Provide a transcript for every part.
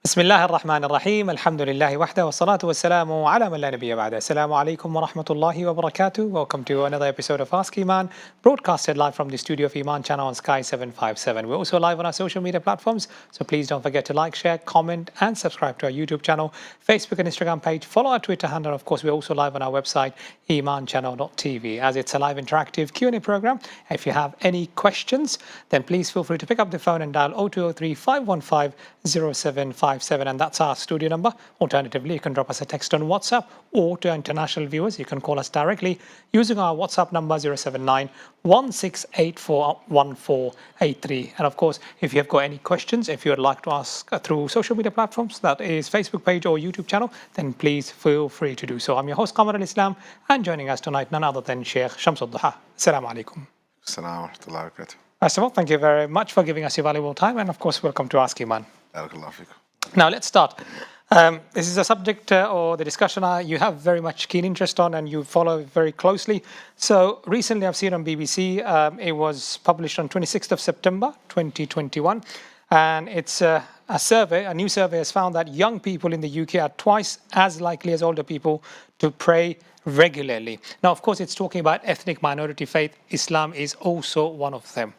بسم الله الرحمن الرحيم الحمد لله وحده والصلاة والسلام على من لا نبي بعده. Assalamu alaikum wa rahmatullahi wa barakatuh. Welcome to another episode of Ask Eman, broadcasted live from the studio of Eman Channel on Sky 757. We're also live on our social media platforms, so please don't forget to like, share, comment and subscribe to our YouTube channel, Facebook and Instagram page. Follow our Twitter handle. Of course, we're also live on our website, emanchannel.tv, as it's a live interactive Q&A program. If you have any questions, then please feel free to pick up the phone and dial 0203 515 0757, and that's our studio number. Alternatively, you can drop us a text on WhatsApp, or to international viewers, you can call us directly using our WhatsApp number 079 1684 1483. And of course, if you have got any questions, if you would like to ask through social media platforms, that is Facebook page or YouTube channel, then please feel free to do so. I'm your host, Qamar al-Islam, and joining us tonight, none other than Sheikh Ad-Duha. Assalamu alaikum. Assalamu wa rahmatullahi wa barakatuh. First of all, thank you very much for giving us your valuable time, and of course, welcome to Ask Eman. Barakallahu feekum. Now, let's start. This is a subject or the discussion you have very much keen interest on and you follow very closely. So recently I've seen on BBC, it was published on 26th of September 2021, and it's a survey. A new survey has found that young people in the UK are twice as likely as older people to pray regularly. Now, of course, it's talking about ethnic minority faith. Islam is also one of them.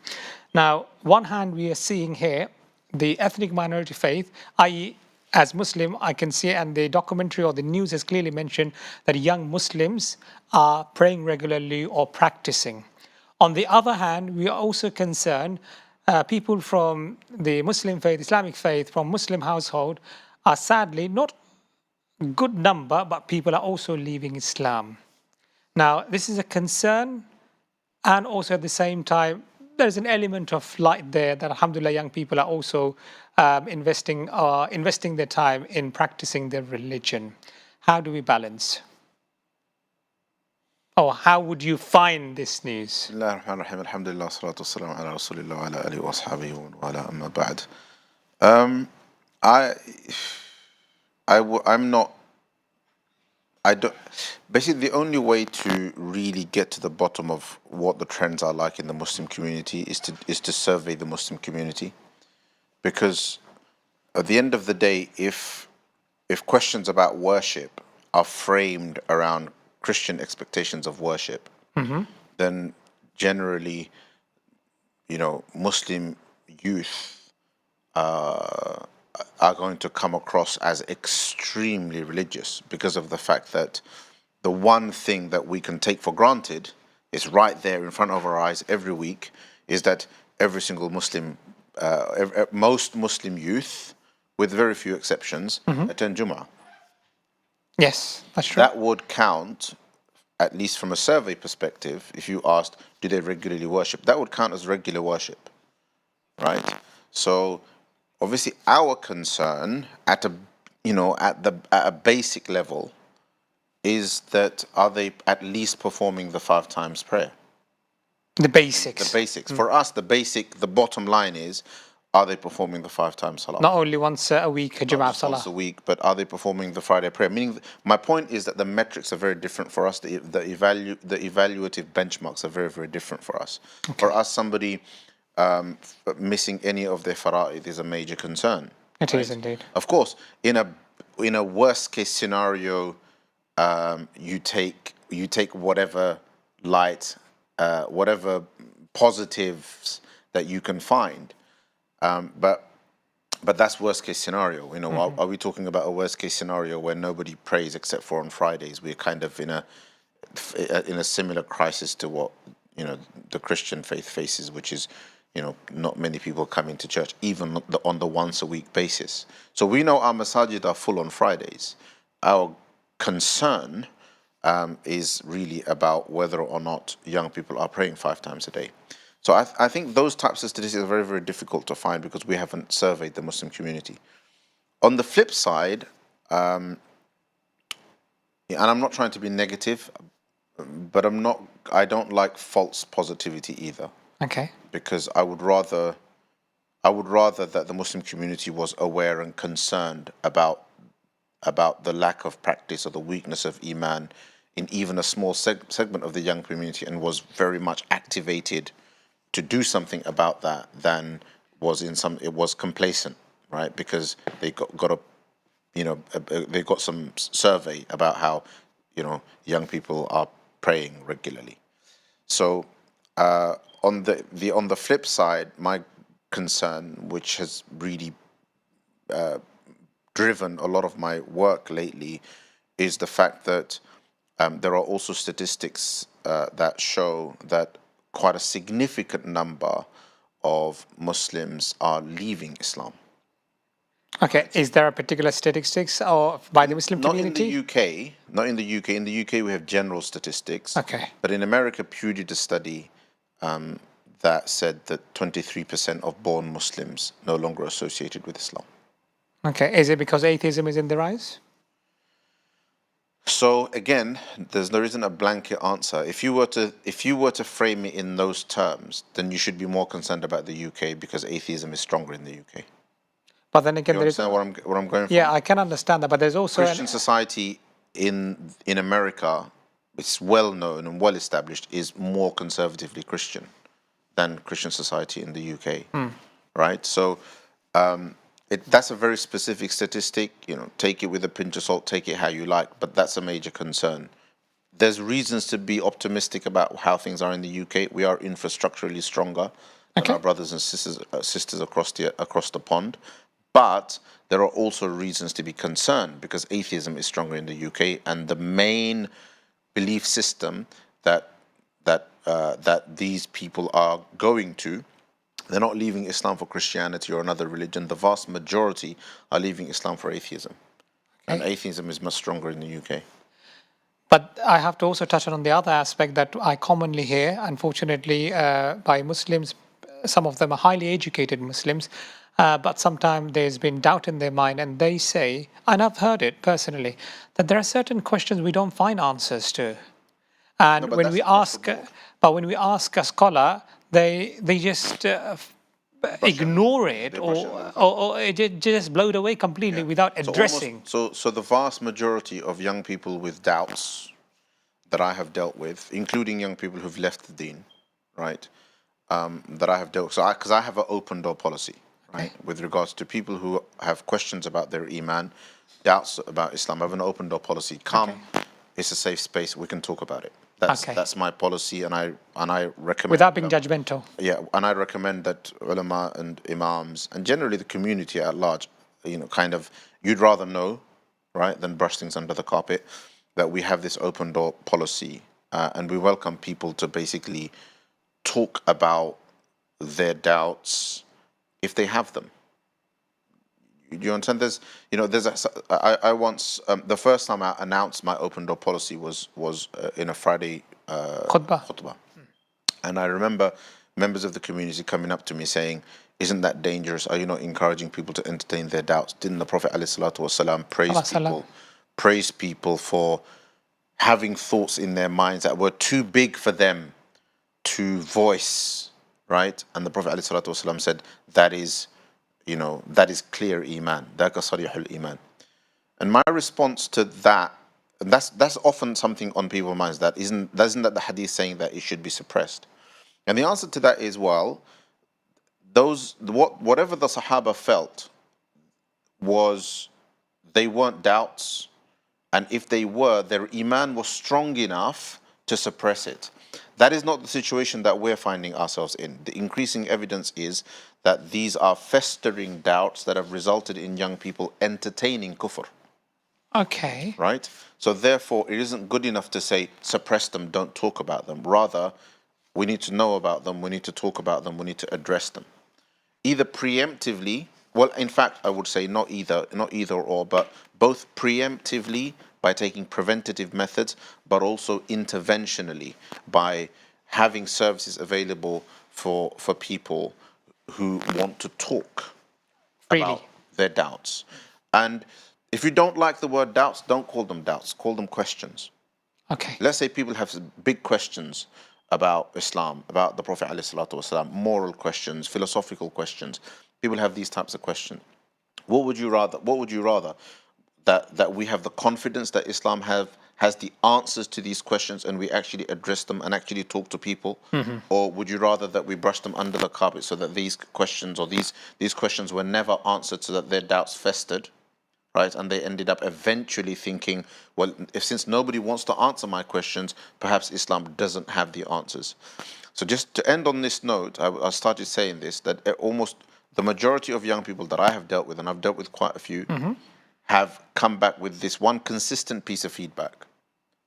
Now, one hand we are seeing here the ethnic minority faith, i.e., as Muslim, I can see, and the documentary or the news has clearly mentioned that young Muslims are praying regularly or practicing. On the other hand, we are also concerned people from the Muslim faith, Islamic faith, from Muslim household are sadly not a good number, but people are also leaving Islam. Now, this is a concern, and also at the same time, there's an element of light there that alhamdulillah young people are also investing their time in practicing their religion. How do we balance? Or how would you find this news? Bismillahir Rahmanir Rahim. Alhamdulillah, salatu wassalamu ala rasulillah wa ala alihi wa ashabihi wa ala amma ba'd. Basically, the only way to really get to the bottom of what the trends are like in the Muslim community is to survey the Muslim community, because at the end of the day, if questions about worship are framed around Christian expectations of worship, then generally, Muslim youth are going to come across as extremely religious, because of the fact that the one thing that we can take for granted is right there in front of our eyes every week, is that every single Muslim, most Muslim youth, with very few exceptions, attend Jummah. Yes, that's true. That would count, at least from a survey perspective, if you asked, do they regularly worship? That would count as regular worship, right? So obviously, our concern at a basic level is that are they at least performing the 5 times prayer? The basics. The basics. For us, the bottom line is, are they performing the 5 times salah? Not only once a week, Jum'ah salah. Once a week, but are they performing the Friday prayer? Meaning, my point is that the metrics are very different for us. The evaluative benchmarks are very, very different for us. Okay. For us, somebody missing any of their fara'id is a major concern. It is indeed. Of course, in a worst case scenario, you take whatever light, whatever positives that you can find, but that's worst case scenario. Are we talking about a worst case scenario where nobody prays except for on Fridays? We're kind of in a similar crisis to what the Christian faith faces, which is not many people come into church, even on the once a week basis. So we know our masajid are full on Fridays. Our concern is really about whether or not young people are praying 5 times a day. So I think those types of statistics are very, very difficult to find because we haven't surveyed the Muslim community. On the flip side, and I'm not trying to be negative, but I don't like false positivity either. Okay. Because I would rather that the Muslim community was aware and concerned about the lack of practice or the weakness of Iman in even a small segment of the young community, and was very much activated to do something about that, than it was complacent. right? Because they got a, they got some survey about how, young people are praying regularly. So on the flip side, my concern, which has really driven a lot of my work lately, is the fact that there are also statistics that show that quite a significant number of Muslims are leaving Islam. Okay, is there a particular statistics or by the Muslim Not in the community? UK, not in the UK. In the UK, we have general statistics. Okay. But in America, Pew did a study that said that 23% of born Muslims no longer associated with Islam. Okay, is it because atheism is in the rise? So again, there isn't a blanket answer. If you were to frame it in those terms, then you should be more concerned about the UK because atheism is stronger in the UK. But then again, You there is. understand where I'm going from? Yeah, I can understand that, but there's also Christian society in America, it's well known and well established, is more conservatively Christian than Christian society in the UK, right? So that's a very specific statistic. Take it with a pinch of salt, take it how you like, but that's a major concern. There's reasons to be optimistic about how things are in the UK. We are infrastructurally stronger than Okay. our brothers and sisters across the pond. But there are also reasons to be concerned because atheism is stronger in the UK, and the main belief system that these people are going to, they're not leaving Islam for Christianity or another religion. The vast majority are leaving Islam for atheism, and Okay. atheism is much stronger in the UK. But I have to also touch on the other aspect that I commonly hear, unfortunately, by Muslims. Some of them are highly educated Muslims, but sometimes there's been doubt in their mind, and they say, and I've heard it personally, that there are certain questions we don't find answers to. No, And but when that's we across the ask, board. but when we ask a scholar, they just Brush it. ignore it, They brush it or, over. or it just blowed away completely Yeah. without So almost addressing. so the vast majority of young people with doubts that I have dealt with, including young people who've left the deen, right? That I have dealt. So because I have an open door policy, right, Okay. with regards to people who have questions about their iman, doubts about Islam. I have an open door policy. Okay. Come, it's a safe space. We can talk about it. That's Okay. that's my policy, and I recommend. Without being judgmental. Yeah, and I recommend that ulama and imams and generally the community at large, kind of, you'd rather know, right, than brush things under the carpet, that we have this open door policy, and we welcome people to basically talk about their doubts if they have them. Do you understand? I once, the first time I announced my open door policy was in a Friday Khutbah. khutbah. And I remember members of the community coming up to me saying, "Isn't that dangerous? Are you not encouraging people to entertain their doubts?" Didn't the Prophet ﷺ Allah praise people for having thoughts in their minds that were too big for them to voice, right? And the Prophet ﷺ said, that is clear iman. Daka sarihul iman. And my response to that, and that's often something on people's minds, that isn't that the hadith saying that it should be suppressed? And the answer to that is, well, whatever the Sahaba felt was, they weren't doubts, and if they were, their iman was strong enough to suppress it. That is not the situation that we're finding ourselves in. The increasing evidence is that these are festering doubts that have resulted in young people entertaining kufr. Okay. Right? So therefore, it isn't good enough to say, suppress them, don't talk about them. Rather, we need to know about them, we need to talk about them, we need to address them. Either preemptively, well, in fact, I would say not either or, but both preemptively by taking preventative methods, but also interventionally by having services available for people who want to talk about Freely. their doubts. And if you don't like the word doubts, don't call them doubts, call them questions. Okay. Let's say people have big questions about Islam, about the Prophet ﷺ, moral questions, philosophical questions. People have these types of questions. What would you rather? That we have the confidence that Islam has the answers to these questions and we actually address them and actually talk to people? Or would you rather that we brush them under the carpet so that these questions or these questions were never answered, so that their doubts festered, right? And they ended up eventually thinking, well, if since nobody wants to answer my questions, perhaps Islam doesn't have the answers. So just to end on this note, I started saying this, that almost the majority of young people that I have dealt with, and I've dealt with quite a few, have come back with this one consistent piece of feedback,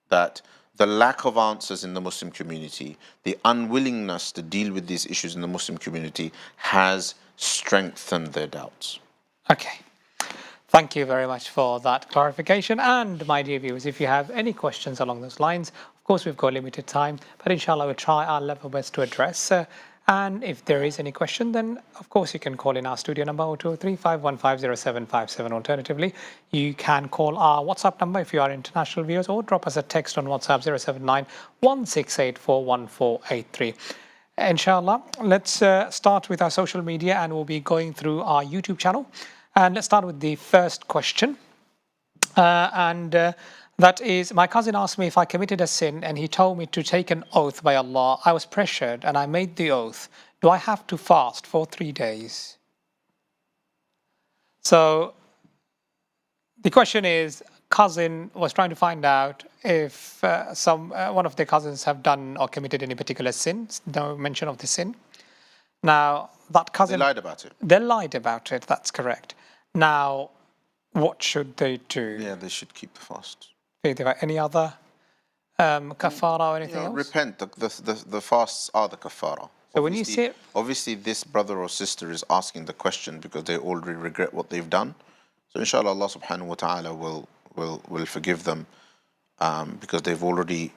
that the lack of answers in the Muslim community, the unwillingness to deal with these issues in the Muslim community has strengthened their doubts. Okay. Thank you very much for that clarification. And my dear viewers, if you have any questions along those lines, of course, we've got limited time, but inshallah, we'll try our level best to address. And if there is any question, then of course you can call in our studio number 0203-515-0757. Alternatively, you can call our WhatsApp number if you are international viewers, or drop us a text on WhatsApp 079-1684-1483. Inshallah, let's start with our social media, and we'll be going through our YouTube channel. And let's start with the first question. That is, my cousin asked me if I committed a sin and he told me to take an oath by Allah. I was pressured and I made the oath. Do I have to fast for 3 days? So the question is, cousin was trying to find out if one of their cousins have done or committed any particular sins. No mention of the sin. Now, that cousin... They lied about it. They lied about it, that's correct. Now, what should they do? Yeah, they should keep the fast. Any other kafara or anything else? Repent. The fasts are the kafara. So when you say... Obviously, this brother or sister is asking the question because they already regret what they've done. So inshallah, Allah subhanahu wa ta'ala will forgive them, because they're already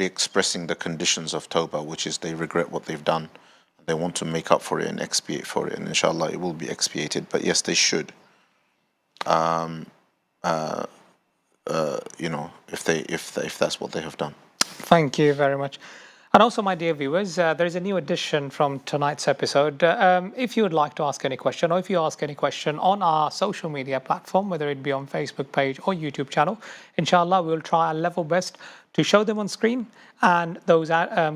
expressing the conditions of tawbah, which is they regret what they've done. They want to make up for it and expiate for it, and inshallah it will be expiated. But yes, they should. If that's what they have done. Thank you very much. And also, my dear viewers, there is a new addition from tonight's episode. If you would like to ask any question, or if you ask any question on our social media platform, whether it be on Facebook page or YouTube channel, inshallah, we'll try our level best to show them on screen. And those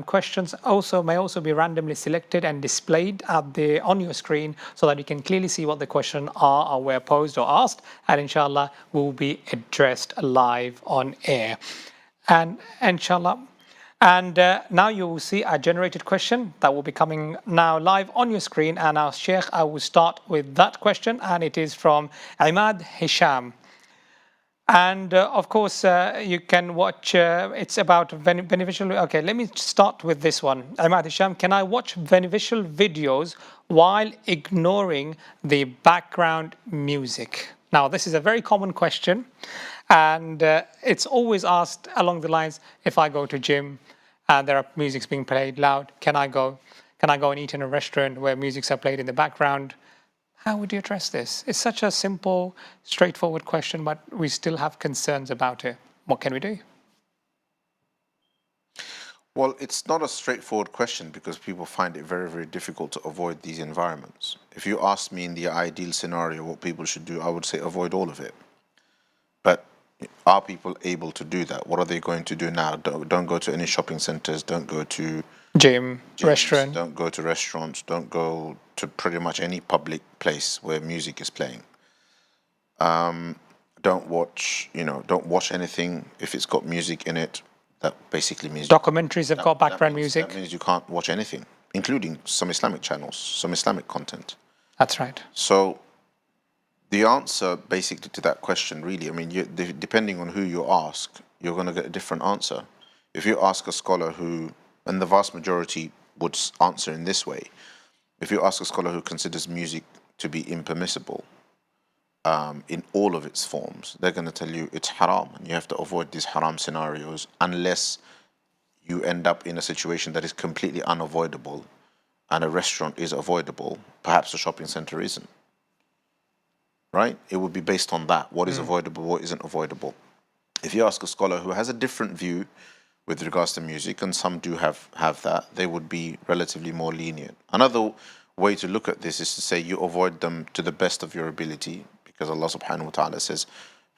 questions may also be randomly selected and displayed on your screen, so that you can clearly see what the question are or were posed or asked, and inshallah will be addressed live on air. And inshallah. And now you will see a generated question that will be coming now live on your screen. And our Sheikh, I will start with that question, and it is from Imad Hisham. And of course, you can watch, it's about beneficial. Okay, let me start with this one. Imad Hisham, can I watch beneficial videos while ignoring the background music? Now, this is a very common question, and it's always asked along the lines, if I go to gym and there are music's being played loud, can I go and eat in a restaurant where music's are played in the background? How would you address this? It's such a simple, straightforward question, but we still have concerns about it. What can we do? Well, it's not a straightforward question because people find it very, very difficult to avoid these environments. If you ask me in the ideal scenario what people should do, I would say avoid all of it. But are people able to do that? What are they going to do now? Don't go to any shopping centers. Don't go to gyms, restaurant. Don't go to restaurants. Don't go to pretty much any public place where music is playing. Don't watch anything if it's got music in it. That basically means documentaries have got background music. That means you can't watch anything, including some Islamic channels, some Islamic content. That's right. So the answer basically to that question, really, I mean, depending on who you ask, you're going to get a different answer. If you ask a scholar who, and the vast majority would answer in this way, if you ask a scholar who considers music to be impermissible in all of its forms, they're going to tell you it's haram, and you have to avoid these haram scenarios unless you end up in a situation that is completely unavoidable, and a restaurant is avoidable, perhaps a shopping center isn't. Right? It would be based on that. What is avoidable, what isn't avoidable. If you ask a scholar who has a different view with regards to music, and some do have that, they would be relatively more lenient. Another way to look at this is to say you avoid them to the best of your ability, because Allah subhanahu wa ta'ala says,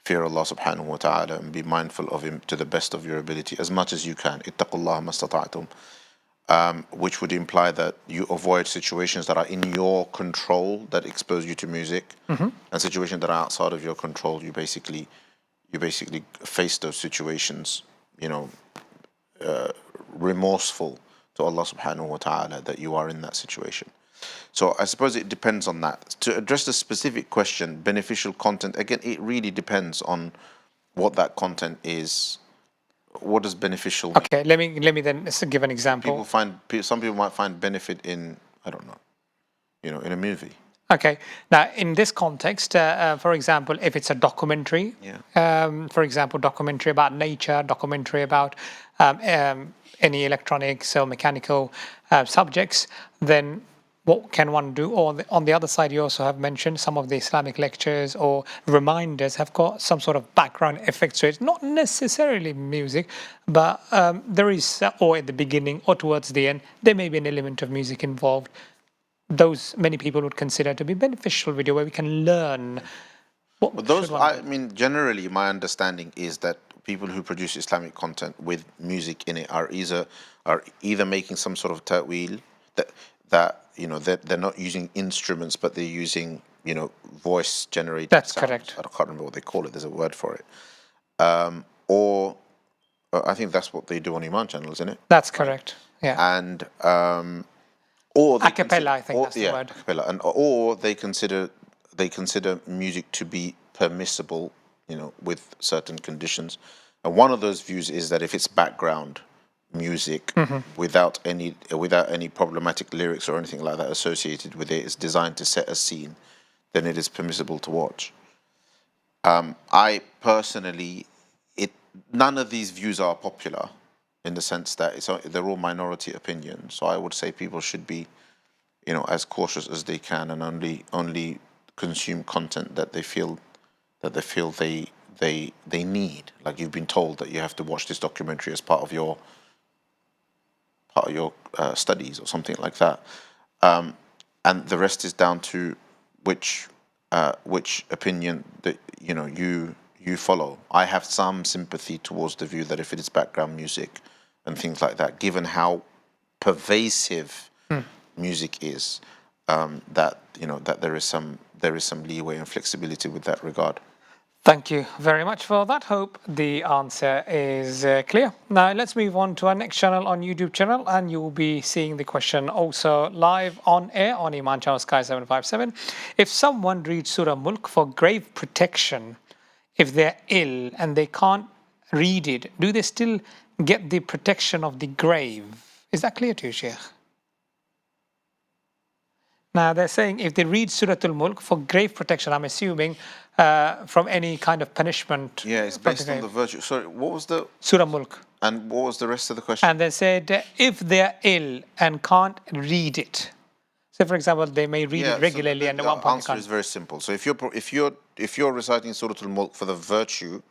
fear Allah subhanahu wa ta'ala and be mindful of Him to the best of your ability as much as you can. Ittaqullaha mastata'tum. Which would imply that you avoid situations that are in your control that expose you to music, and situations that are outside of your control. You basically face those situations, remorseful to Allah subhanahu wa ta'ala that you are in that situation. So I suppose it depends on that. To address the specific question, beneficial content, again, it really depends on what that content is. What does beneficial mean? Okay, let me then give an example. Some people might find benefit in, I don't know, in a movie. Okay, now in this context, for example, if it's a documentary, for example, documentary about nature, documentary about any electronics or mechanical subjects, then what can one do? Or on the other side, you also have mentioned some of the Islamic lectures or reminders have got some sort of background effect. So it's not necessarily music, but there is, or at the beginning or towards the end, there may be an element of music involved. Those many people would consider to be beneficial video where we can learn. But those, I mean, generally, my understanding is that people who produce Islamic content with music in it are either making some sort of ta'wil that they're not using instruments, but they're using voice generated. That's sounds. correct. I can't remember what they call it. There's a word for it. Or I think that's what they do on Eman Channel, isn't it? That's correct. Yeah. And or they acapella, I think that's the word. Acapella, or they consider music to be permissible, with certain conditions. And one of those views is that if it's background music without any problematic lyrics or anything like that associated with it, it's designed to set a scene, then it is permissible to watch. I personally, none of these views are popular, in the sense that they're all minority opinions. So I would say people should be, as cautious as they can, and only consume content that they feel they need. Like you've been told that you have to watch this documentary as part of your studies or something like that, and the rest is down to which opinion that you follow. I have some sympathy towards the view that if it is background music and things like that, given how pervasive music is, that there is some leeway and flexibility with that regard. Thank you very much for that. Hope the answer is clear. Now let's move on to our next channel on YouTube channel, and you will be seeing the question also live on air on Eman Channel Sky 757. If someone reads Surah Mulk for grave protection, if they're ill and they can't read it, do they still get the protection of the grave? Is that clear to you, Sheikh? Now they're saying if they read Surah Al-Mulk for grave protection, I'm assuming from any kind of punishment. Yeah, it's based on the virtue. Sorry, what was the Surah Mulk? And what was the rest of the question? And they said if they're ill and can't read it. So, for example, they may read it regularly, and at one point the answer is very simple. So if you're reciting Surah Al-Mulk for the virtue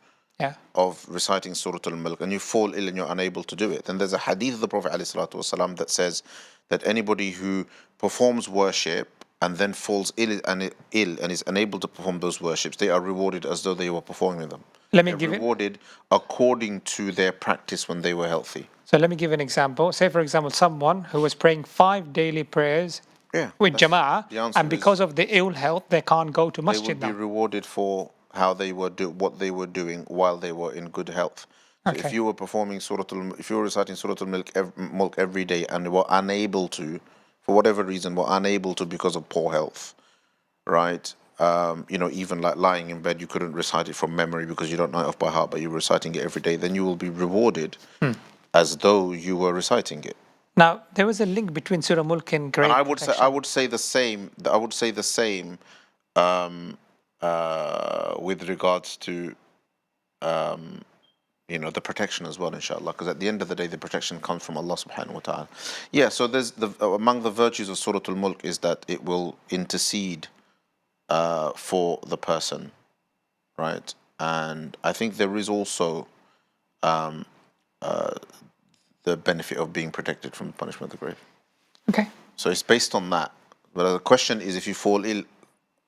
of reciting Surah Al-Mulk, and you fall ill and you're unable to do it, then there's a hadith of the Prophet ﷺ that says that anybody who performs worship and then falls ill and is unable to perform those worships, they are rewarded as though they were performing them. They're rewarded according to their practice when they were healthy. So let me give an example. Say, for example, someone who was praying 5 daily prayers with Jama'ah, and because of the ill health, they can't go to masjid now. They would be rewarded for how they were what they were doing while they were in good health. So if you were performing if you were reciting Surah Al-Mulk every day and were unable to, for whatever reason, were unable to because of poor health, right? Even like lying in bed, you couldn't recite it from memory because you don't know it off by heart, but you're reciting it every day, then you will be rewarded as though you were reciting it. Now, there was a link between Surah Mulk and grave protection. I would say the same. With regards to the protection as well, inshallah, because at the end of the day, the protection comes from Allah subhanahu wa ta'ala. Yeah, so there's among the virtues of Surah Al-Mulk is that it will intercede for the person, right? And I think there is also the benefit of being protected from the punishment of the grave. Okay. So it's based on that. But the question is, if you fall ill,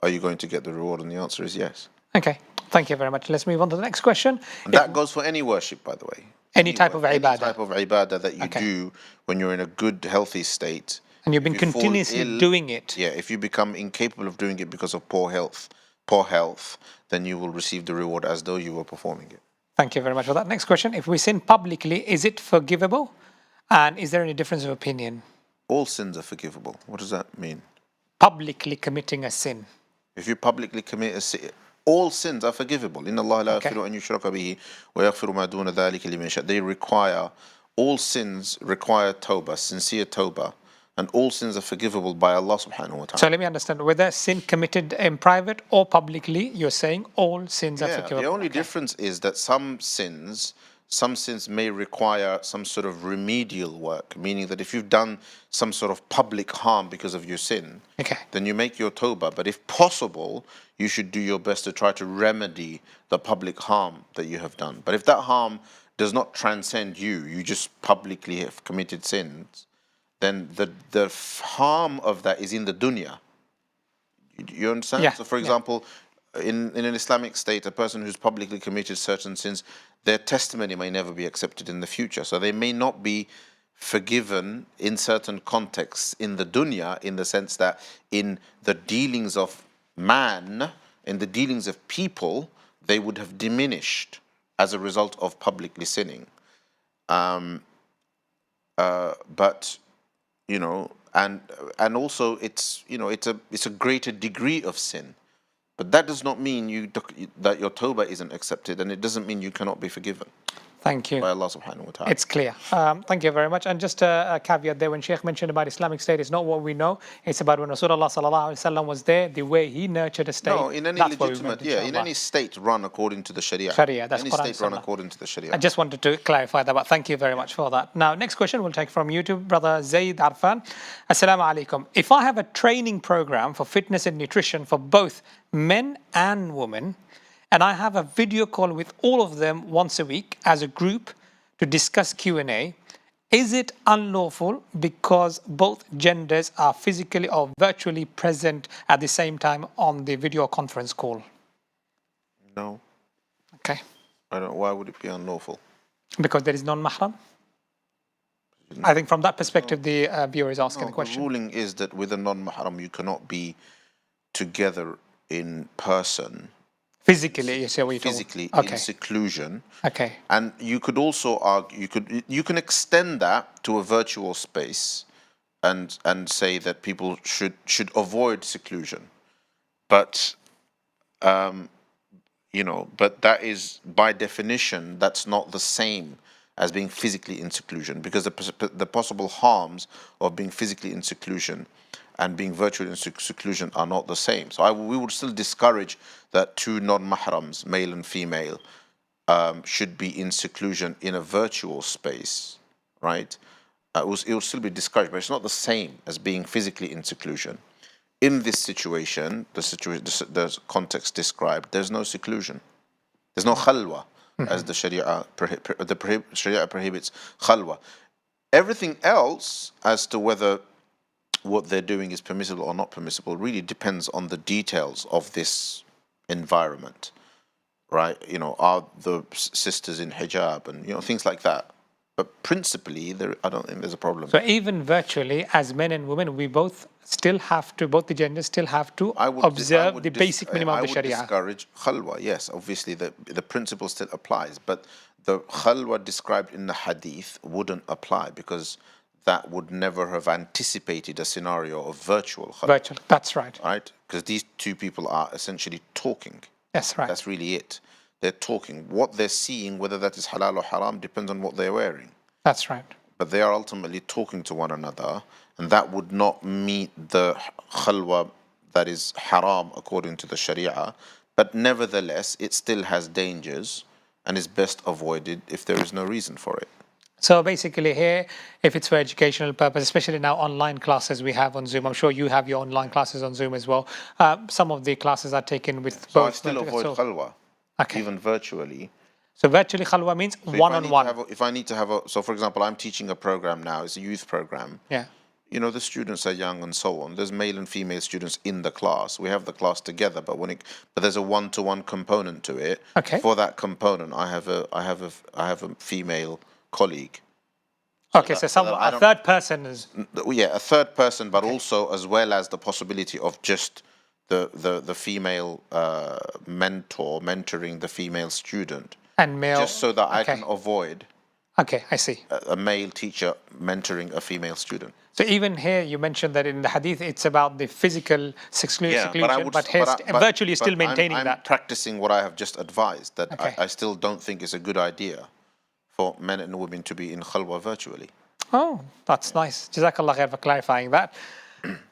are you going to get the reward? And the answer is yes. Okay. Thank you very much. Let's move on to the next question. And that goes for any worship, by the way. Any type of Any ibadah. type of ibadah that you Okay. do when you're in a good, healthy state. And you've If been you fall continuously ill, doing it. Yeah, if you become incapable of doing it because of poor health, then you will receive the reward as though you were performing it. Thank you very much for that. Next question. If we sin publicly, is it forgivable? And is there any difference of opinion? All sins are forgivable. What does that mean? Publicly committing a sin. If you publicly commit a sin, all sins are forgivable. إِنَّ اللَّهَ لَا Okay. يَغْفِرُ أَن يُشْرَكَ بِهِ وَيَغْفِرُ مَا دُونَ ذَلِكَ لِمَن يَشَاءُ. They require, all sins require tawbah, sincere tawbah, and all sins are forgivable by Allah subhanahu wa ta'ala. So let me understand, whether sin committed in private or publicly, you're saying all sins are forgivable. The only Okay. difference is that some sins may require some sort of remedial work, meaning that if you've done some sort of public harm because of your sin, Okay. then you make your tawbah. But if possible, you should do your best to try to remedy the public harm that you have done. But if that harm does not transcend you, you just publicly have committed sins, then the harm of that is in the dunya. You understand? Yeah, So, for yeah. example, in an Islamic state, a person who's publicly committed certain sins, their testimony may never be accepted in the future. So they may not be forgiven in certain contexts in the dunya, in the sense that in the dealings of man, in the dealings of people, they would have diminished as a result of publicly sinning. But you know, and also it's a greater degree of sin, but that does not mean that your tawbah isn't accepted, and it doesn't mean you cannot be forgiven Thank you. by Allah subhanahu wa ta'ala. It's clear. Thank you very much. And just a caveat there, when Sheikh mentioned about Islamic State, it's not what we know. It's about when Rasulullah sallallahu alaihi wasallam was there, the way he nurtured a state. No, in any that's what we legitimate, meant, in any state run according to the Sharia. Sharia, that's any Quran state run Sunnah. according to the Sharia. I just wanted to clarify that, but thank you very much for that. Now, next question we'll take from YouTube, brother Zaid Arfan. Assalamu alaikum. If I have a training program for fitness and nutrition for both men and women, and I have a video call with all of them once a week as a group to discuss Q&A, is it unlawful because both genders are physically or virtually present at the same time on the video conference call? No, Okay. I don't. Why would it be unlawful? Because there is non-mahram? I think from that perspective, the viewer is asking the question. The ruling is that with a non-mahram, you cannot be together in person, Physically, you say what you're physically talking. in seclusion. Okay. And you could also argue, you can extend that to a virtual space, and say that people should avoid seclusion, but but that is, by definition, that's not the same as being physically in seclusion, because the possible harms of being physically in seclusion and being virtually in seclusion are not the same. So we would still discourage that two non-mahrams, male and female, should be in seclusion in a virtual space, right? It will still be discouraged, but it's not the same as being physically in seclusion. In this situation, the context described, there's no seclusion. There's no khalwa, as the Sharia prohibits khalwa. Everything else, as to whether what they're doing is permissible or not permissible, really depends on the details of this environment, right? Are the sisters in hijab and things like that. But principally, I don't think there's a problem. So even virtually, as men and women, we both the genders still have to observe the basic minimum of the Sharia. I would discourage khalwa, yes. Obviously, the principle still applies, but the khalwa described in the hadith wouldn't apply, because that would never have anticipated a scenario of virtual khalwa. Virtual, that's right. Right? Because these two people are essentially talking. That's right. That's really it. They're talking. What they're seeing, whether that is halal or haram, depends on what they're wearing. That's right. But they are ultimately talking to one another, and that would not meet the khalwa that is haram according to the Sharia. But nevertheless, it still has dangers and is best avoided if there is no reason for it. So basically here, if it's for educational purpose, especially now online classes we have on Zoom, I'm sure you have your online classes on Zoom as well. Some of the classes are taken with both. So I still avoid khalwa, even virtually. So virtually khalwa means one-on-one. If I need to have so for example, I'm teaching a program now, it's a youth program. Yeah. the students are young and so on. There's male and female students in the class. We have the class together, but there's a one-to-one component to it. Okay. For that component, I have a female colleague. Okay, I a don't. third person is Yeah, a third person, but okay. also as well as the possibility of just the female mentor mentoring the female student, And male. just so that I Okay. can avoid Okay, I see. a male teacher mentoring a female student. So even here, you mentioned that in the hadith, it's about the physical Yeah, seclusion, but here but I, virtually but still maintaining I'm that. practicing what I have just advised. That Okay. I still don't think it's a good idea for men and women to be in khalwa virtually. Oh, that's nice. Jazakallah khair for clarifying that.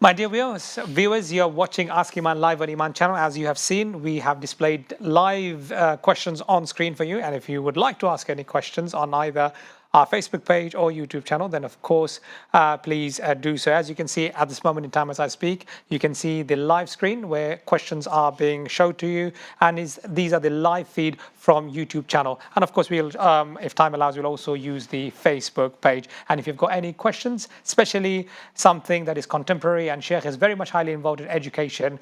My dear viewers, you're watching Ask Iman live on Eman Channel. As you have seen, we have displayed live questions on screen for you. And if you would like to ask any questions on either our Facebook page or YouTube channel, then of course, please do so. As you can see at this moment in time as I speak, you can see the live screen where questions are being showed to you. And these are the live feed from YouTube channel. And of course, we'll, if time allows, we'll also use the Facebook page. And if you've got any questions, especially something that is contemporary and Sheikh is very much highly involved in education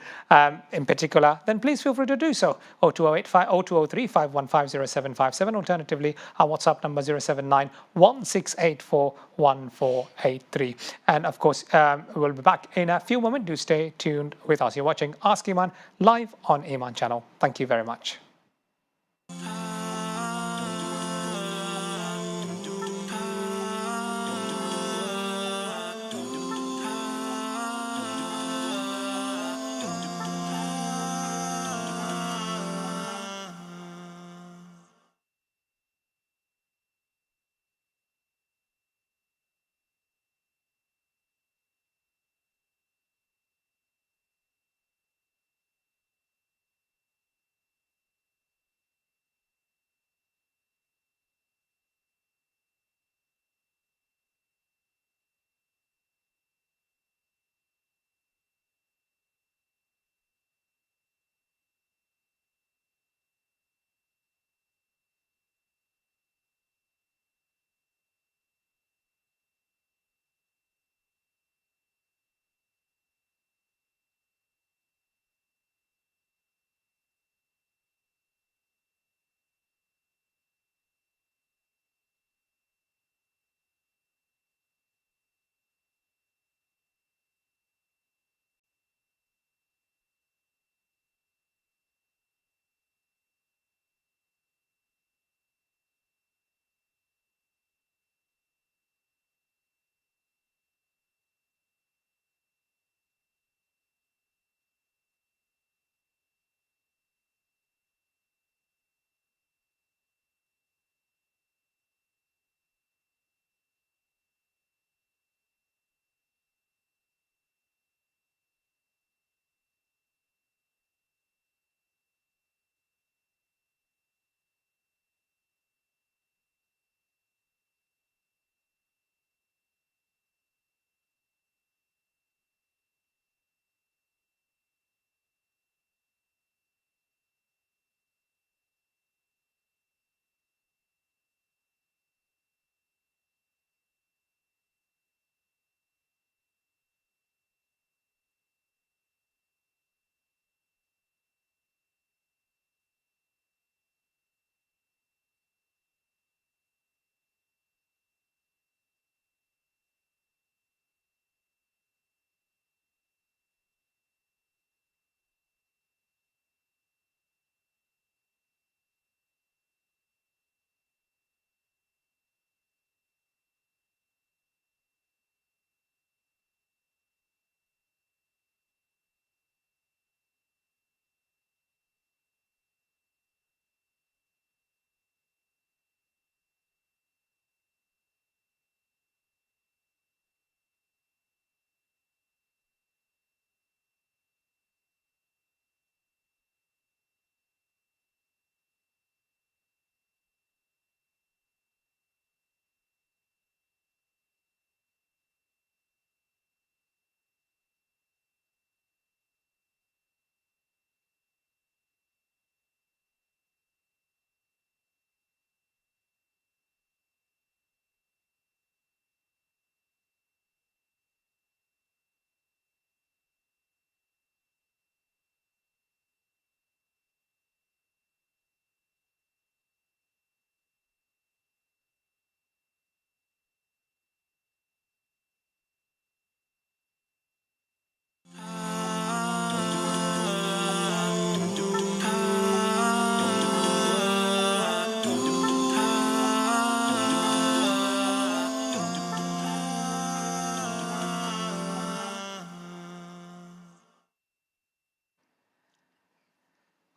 in particular, then please feel free to do so. 0203 515 0757. Alternatively, our WhatsApp number 079 1684 1483. And of course, we'll be back in a few moments. Do stay tuned with us. You're watching Ask Iman live on Eman Channel. Thank you very much.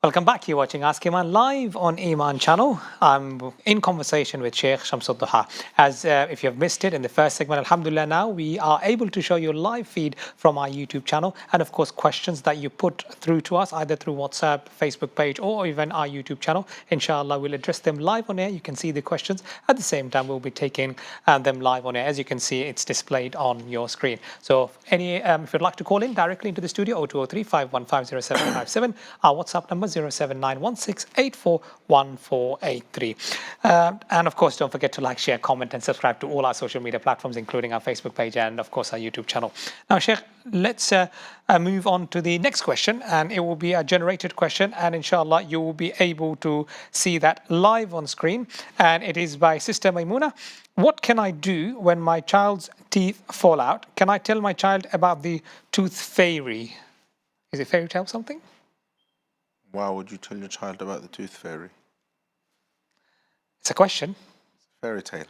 Welcome back. You're watching Ask Iman live on Eman Channel. I'm in conversation with Sheikh Ad-Duha. As if you have missed it in the first segment, alhamdulillah, now we are able to show you a live feed from our YouTube channel, and of course questions that you put through to us either through WhatsApp, Facebook page, or even our YouTube channel. Inshallah, we'll address them live on air. You can see the questions. At the same time, we'll be taking them live on air. As you can see, it's displayed on your screen. So if you'd like to call in directly into the studio, 0203 515 0757, our WhatsApp number 07916841483. And of course, don't forget to like, share, comment, and subscribe to all our social media platforms, including our Facebook page and of course our YouTube channel. Now, Sheikh, let's move on to the next question, and it will be a generated question, and inshallah you will be able to see that live on screen. And it is by Sister Maimuna. What can I do when my child's teeth fall out? Can I tell my child about the tooth fairy? Is it fairy tale something? Why would you tell your child about the tooth fairy? It's a question. Fairy tale.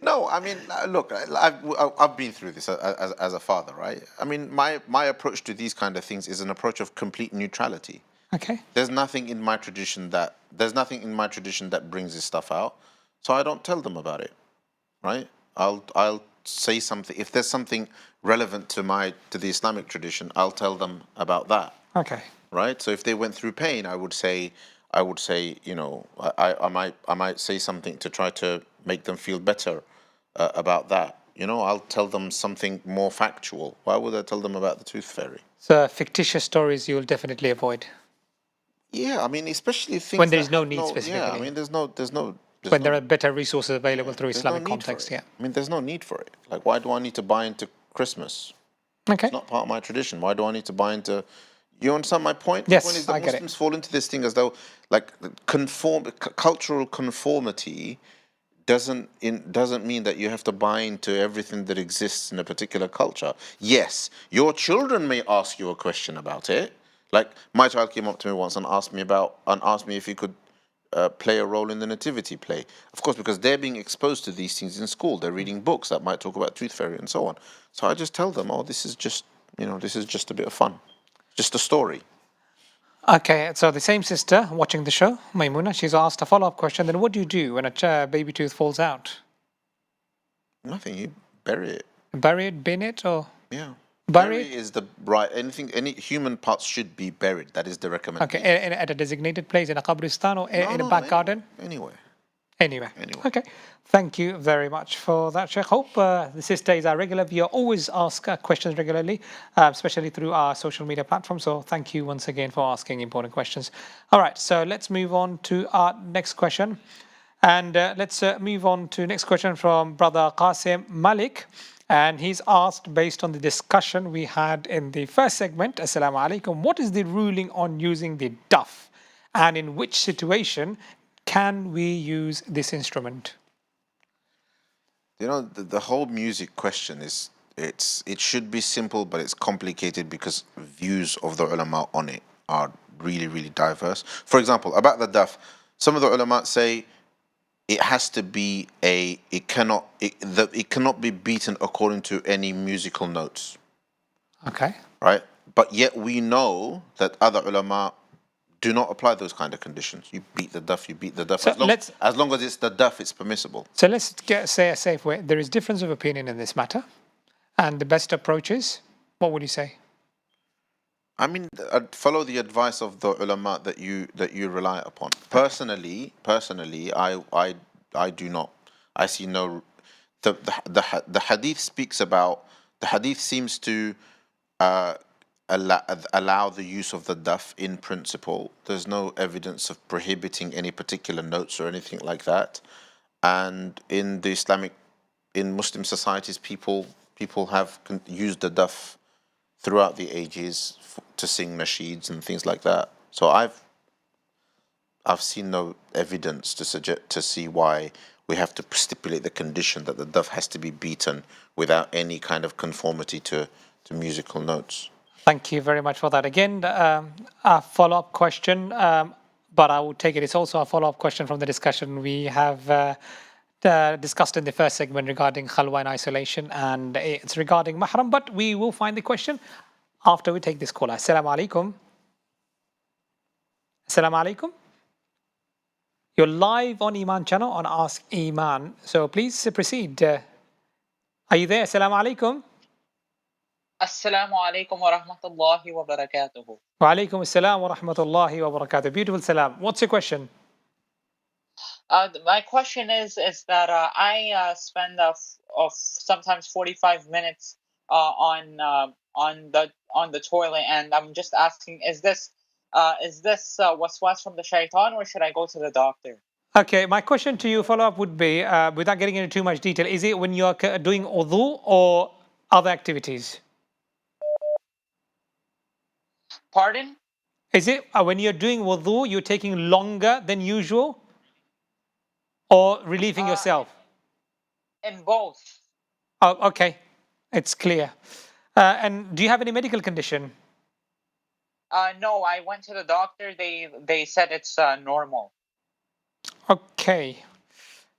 No, I mean, look, I've been through this as a father, right? I mean, my approach to these kind of things is an approach of complete neutrality. Okay. There's nothing in my tradition that brings this stuff out, so I don't tell them about it, right? I'll say something if there's something relevant to the Islamic tradition. I'll tell them about that. Okay. Right. So if they went through pain, I would say, you know, I might say something to try to make them feel better about that. You know, I'll tell them something more factual. Why would I tell them about the tooth fairy? So fictitious stories you'll definitely avoid. Yeah, I mean, especially things when there is no need specifically. Yeah, I mean, there's no. When there are better resources available through there's Islamic no need for context, it. yeah. I mean, there's no need for it. Like, why do I need to buy into Christmas? Okay. It's not part of my tradition. Why do I need to buy into? You understand my point? Yes, The point is that I get Muslims fall into this thing as though, like, cultural conformity doesn't mean that you have to buy into everything that exists in a particular culture. Yes, your children may ask you a question about it. Like, my child came up to me once and asked me if he could play a role in the nativity play. Of course, because they're being exposed to these things in school. They're reading books that might talk about tooth fairy and so on. So I just tell them, oh, this is just a bit of fun. Just a story. Okay, so the same sister watching the show, Maimuna, she's asked a follow-up question. Then what do you do when a baby tooth falls out? Nothing. You bury it. Bury it, bin it, or? Yeah. Bury it? Is the right. Any human parts should be buried. That is the recommendation. Okay, at a designated place, in a qabristan or in a back garden? Anywhere. Anyway. Okay. Thank you very much for that, Sheikh. Hope the sister is our regular viewer. Always ask questions regularly, especially through our social media platform. So thank you once again for asking important questions. All right. So let's move on to our next question. And let's move on to next question from Brother Qasim Malik. And he's asked, based on the discussion we had in the first segment, Assalamu alaikum, what is the ruling on using the duff? And in which situation can we use this instrument? You know, the whole music question it should be simple, but it's complicated because views of the ulama on it are really, really diverse. For example, about the duff, some of the ulama say it has to be it cannot be beaten according to any musical notes. Okay. Right? But yet we know that other ulama do not apply those kind of conditions. You beat the duff. So as long as it's the duff, it's permissible. So let's say a safe way. There is difference of opinion in this matter, and the best approach is, what would you say? I mean, I'd follow the advice of the ulama that you rely upon. Personally, I do not. I see no. The hadith speaks about. The hadith seems to allow the use of the duff in principle. There's no evidence of prohibiting any particular notes or anything like that. And in Muslim societies, people have used the duff throughout the ages to sing nasheeds and things like that. So I've seen no evidence to see why we have to stipulate the condition that the duff has to be beaten without any kind of conformity to musical notes. Thank you very much for that. Again, a follow-up question, but I will take it. It's also a follow-up question from the discussion we have discussed in the first segment regarding khalwa and isolation, and it's regarding mahram, but we will find the question after we take this call. Assalamu alaikum. Assalamu alaikum. You're live on Eman Channel on Ask Eman. So please proceed. Are you there? Assalamu alaikum. Assalamu alaikum wa rahmatullahi wa barakatuhu. Wa alaikum assalam wa rahmatullahi wa barakatuh. Beautiful salam. What's your question? My question is that I spend sometimes 45 minutes on the toilet, and I'm just asking, is this waswas from the shaitan, or should I go to the doctor? Okay, my question to you, follow up would be, without getting into too much detail, is it when you're doing wudu or other activities? Pardon? Is it when you're doing wudu, you're taking longer than usual or relieving yourself? In both. Oh, okay. It's clear. And do you have any medical condition? No, I went to the doctor. They said it's normal. Okay.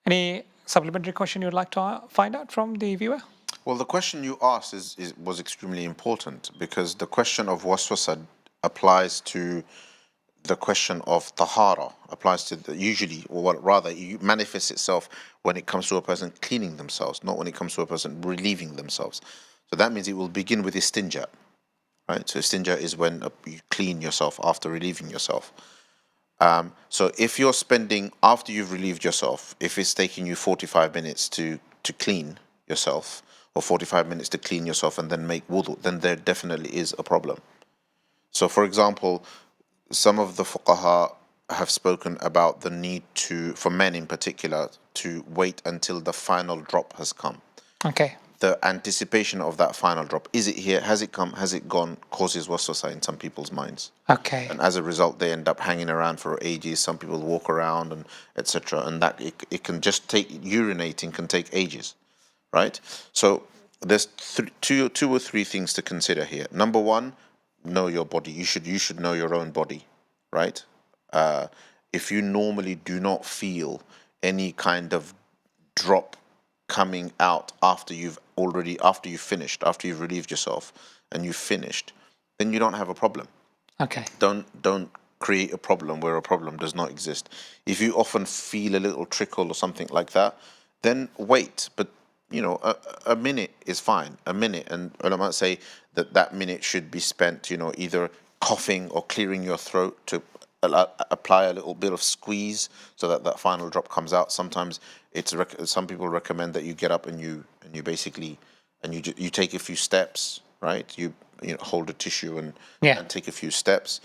Any supplementary question you'd like to find out from the viewer? Well, the question you asked was extremely important because the question of waswasa applies to the question of tahara, applies to usually, or rather, it manifests itself when it comes to a person cleaning themselves, not when it comes to a person relieving themselves. So that means it will begin with istinja, right? So istinja is when you clean yourself after relieving yourself. So if you're spending, after you've relieved yourself, if it's taking you 45 minutes to clean yourself, or 45 minutes to clean yourself and then make wudu, then there definitely is a problem. So for example, some of the fuqaha have spoken about the need for men in particular, to wait until the final drop has come. Okay. The anticipation of that final drop, is it here, has it come, has it gone, causes waswasa in some people's minds. Okay. And as a result, they end up hanging around for ages. Some people walk around and etc. And that it can just take, urinating can take ages, right? So there's two or three things to consider here. Number one, know your body. You should know your own body, right? If you normally do not feel any kind of drop coming out after you've finished, after you've relieved yourself and you've finished, then you don't have a problem. Okay. Don't create a problem where a problem does not exist. If you often feel a little trickle or something like that, then wait. But you know, a minute is fine. A minute, and I might say that minute should be spent, you know, either coughing or clearing your throat to apply a little bit of squeeze so that final drop comes out. Sometimes some people recommend that you get up and you basically you take a few steps, right? You hold a tissue and take a few steps.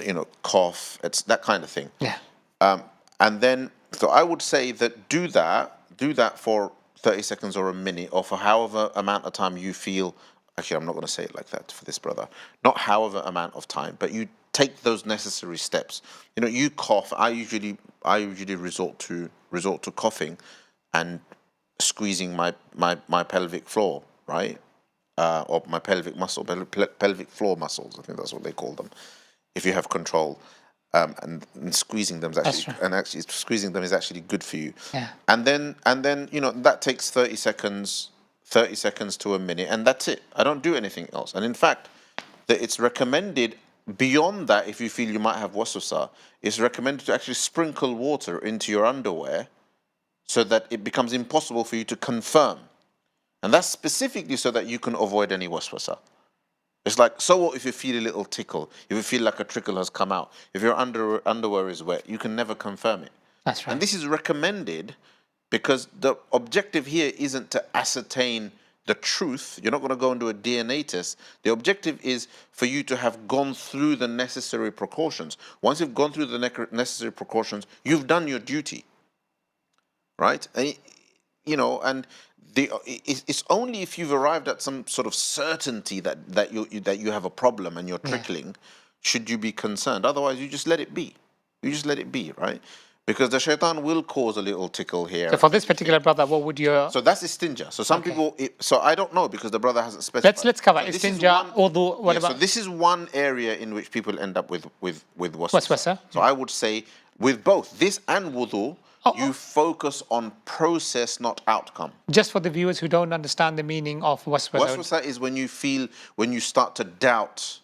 You know, cough. It's that kind of thing. Yeah. And then, so I would say that do that for 30 seconds or a minute, or for however amount of time you feel. Actually, I'm not going to say it like that for this brother. Not however amount of time, but you take those necessary steps. You know, you cough. I usually resort to coughing and squeezing my pelvic floor, right? Or my pelvic muscle, pelvic floor muscles. I think that's what they call them. If you have control, and squeezing them is actually squeezing them is actually good for you. Yeah. And then you know that takes 30 seconds to a minute, and that's it. I don't do anything else. And in fact, it's recommended beyond that, if you feel you might have waswasa, it's recommended to actually sprinkle water into your underwear so that it becomes impossible for you to confirm. And that's specifically so that you can avoid any waswasa. It's like, so what if you feel a little tickle, if you feel like a trickle has come out, if your underwear is wet, you can never confirm it. That's right. And this is recommended because the objective here isn't to ascertain the truth. You're not going to go and do a DNA test. The objective is for you to have gone through the necessary precautions. Once you've gone through the necessary precautions, you've done your duty, right? And, you know, and it's only if you've arrived at some sort of certainty that you have a problem and you're trickling, should you be concerned. Otherwise, you just let it be. You just let it be, right? Because the shaitan will cause a little tickle here. So for this particular brother, what would your... So that's istinja. So some people... So I don't know because the brother hasn't specified. Let's cover so istinja, wudu, what about... So this is one area in which people end up with waswasa. Waswasa. So I would say with both this and wudu, you focus on process, not outcome. Just for the viewers who don't understand the meaning of waswasa. Waswasa is when you start to doubt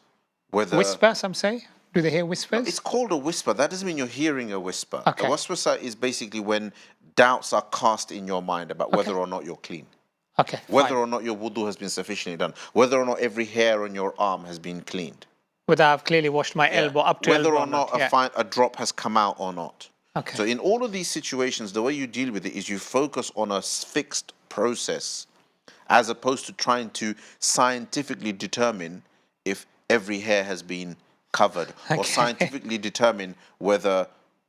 whether... Whisper, some say? Do they hear No, whispers? it's called a whisper. That doesn't mean you're hearing a whisper. Okay. A waswasa is basically when doubts are cast in your mind about whether or not you're clean, Okay, whether fine. or not your wudu has been sufficiently done, whether or not every hair on your arm has been cleaned. Whether I've clearly washed my elbow up to Whether elbow or not Yeah. a drop has come out or not. Okay. So in all of these situations, the way you deal with it is you focus on a fixed process as opposed to trying to scientifically determine if every hair has been covered or Okay. scientifically determine whether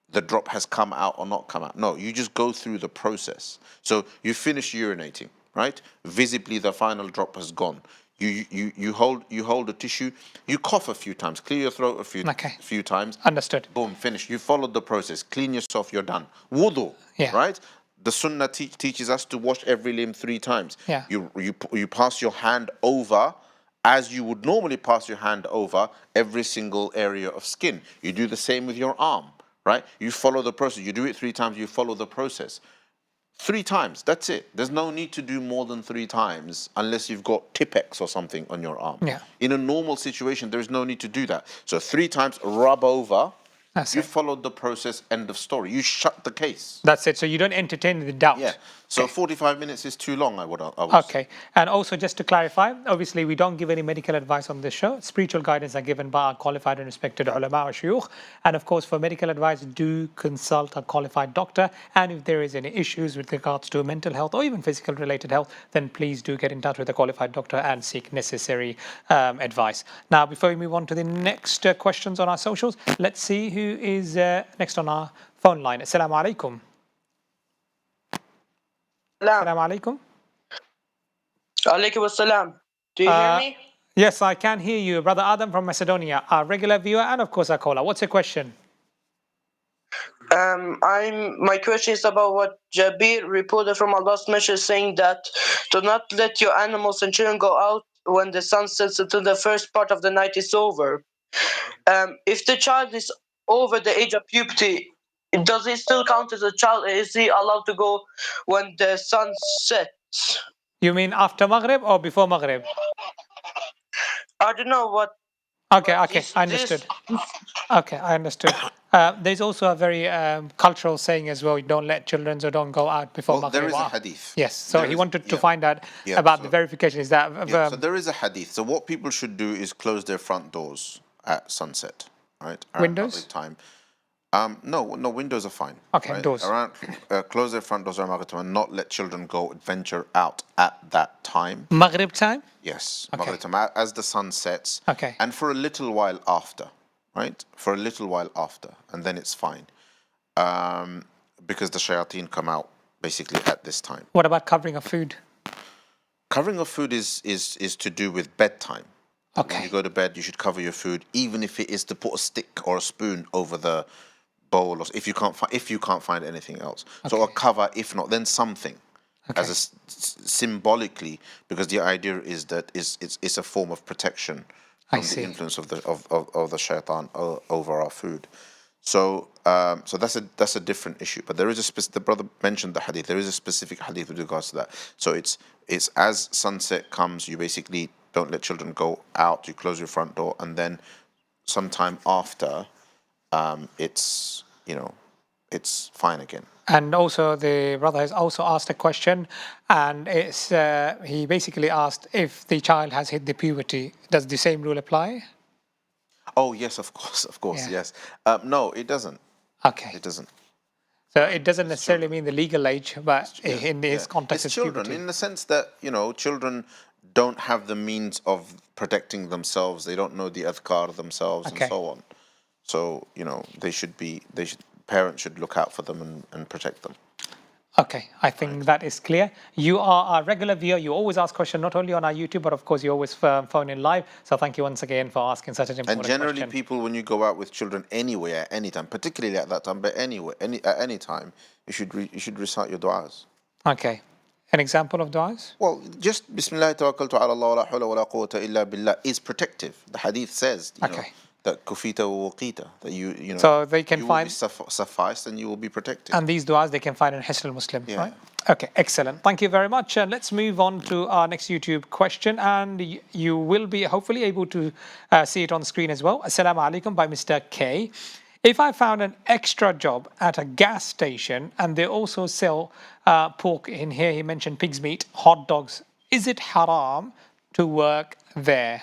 the drop has come out or not come out. No, you just go through the process. So you finish urinating, right? Visibly the final drop has gone. You hold a tissue, you cough a few times, clear your throat a few times. Understood. Boom, finish. You followed the process. Clean yourself, you're done. Wudu, Yeah. right? The Sunnah teaches us to wash every limb 3 times. Yeah. You pass your hand over as you would normally pass your hand over every single area of skin. You do the same with your arm, right? You follow the process. You do it 3 times, you follow the process. 3 times, that's it. There's no need to do more than 3 times unless you've got Tipex or something on your arm. Yeah. In a normal situation, there's no need to do that. So 3 times, rub over. That's You it. followed the process, end of story. You shut the case. That's it. So you don't entertain the doubt. Yeah. So Okay. 45 minutes is too long, I would Okay. And also, just to clarify, obviously, we don't give any medical advice on this show. Spiritual guidance are given by our qualified and respected ulama or shuyukh. And of course, for medical advice, do consult a qualified doctor. And if there is any issues with regards to mental health or even physical related health, then please do get in touch with a qualified doctor and seek necessary advice. Now, before we move on to the next questions on our socials, let's see who is next on our phone line. Assalamu alaikum. Assalamu alaikum. Alaikum assalam. Do you hear me? Yes, I can hear you. Brother Adam from Macedonia, our regular viewer and of course our caller. What's your question? My question is about what Jabir reported from Allah's Messenger saying that do not let your animals and children go out when the sun sets until the first part of the night is over. If the child is over the age of puberty, does he still count as a child? Is he allowed to go when the sun sets? You mean after Maghrib or before Maghrib? I don't know what. Okay, I understood. Okay, I understood. There's also a very cultural saying as well, don't let children or don't go out before Maghrib. There is a hadith. Yes, so There he is- wanted to yeah. find out Yeah, about so- the verification. Is that... Yeah, so there is a hadith. So what people should do is close their front doors at sunset, right? Around Windows? Maghrib time. No, windows are fine. Okay, right? doors. Close their front doors around Maghrib time and not let children go venture out at that time. Maghrib time? Yes, Okay. Maghrib time, as the sun sets. Okay. And for a little while after, right? For a little while after, and then it's fine. Because the shayateen come out basically at this time. What about covering of food? Covering of food is to do with bedtime. Okay. When you go to bed, you should cover your food, even if it is to put a stick or a spoon over the bowl, or if you can't find anything else. So a cover, if not, then something, as symbolically, because the idea is that it's a form of protection from the influence of the shaitan over our food. So that's a different issue. But there is the brother mentioned the hadith. There is a specific hadith with regards to that. So it's as sunset comes, you basically don't let children go out. You close your front door, and then sometime after, it's fine again. And also the brother has also asked a question, and it's he basically asked if the child has hit the puberty, does the same rule apply? Oh yes, of course, Yeah. yes. No, it doesn't. Okay. It doesn't. So it doesn't necessarily mean the legal age, but in this context, It's it's children puberty. in the sense that children don't have the means of protecting themselves. They don't know the adhkar themselves and so on. So parents should look out for them and protect them. Okay, I think that is clear. You are a regular viewer. You always ask questions, not only on our YouTube, but of course you always phone in live. So thank you once again for asking such an important question. And generally, people, when you go out with children anywhere, at any time, particularly at that time, but anywhere, at any time, you should recite your du'as. Okay. An example of du'as? Well, just Bismillah tawakkaltu ala Allah wa la hawla wa la quwwata illa billah is protective. The hadith says, that kufita wa waqita, that so they can you find will be sufficed and you will be protected. And these du'as they can find in Hisn al-Muslim, right? Okay, excellent. Thank you very much. Let's move on to our next YouTube question, and you will be hopefully able to see it on the screen as well. Assalamu alaikum by Mr. K. If I found an extra job at a gas station and they also sell pork, in here he mentioned pig's meat, hot dogs, is it haram to work there?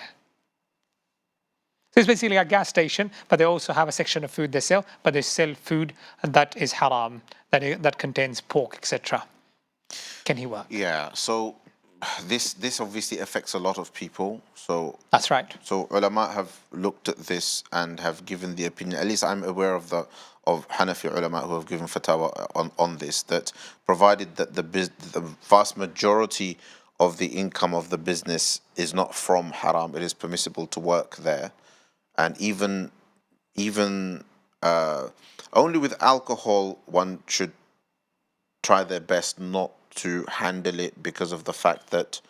So it's basically a gas station, but they also have a section of food they sell, but they sell food that is haram, that contains pork, etc. Can he work? Yeah. So this obviously affects a lot of people. So That's right. So ulama have looked at this and have given the opinion. At least I'm aware of Hanafi ulama who have given fatwa on this. That provided that the vast majority of the income of the business is not from haram, it is permissible to work there, and even only with alcohol one should try their best not to handle it because of the fact that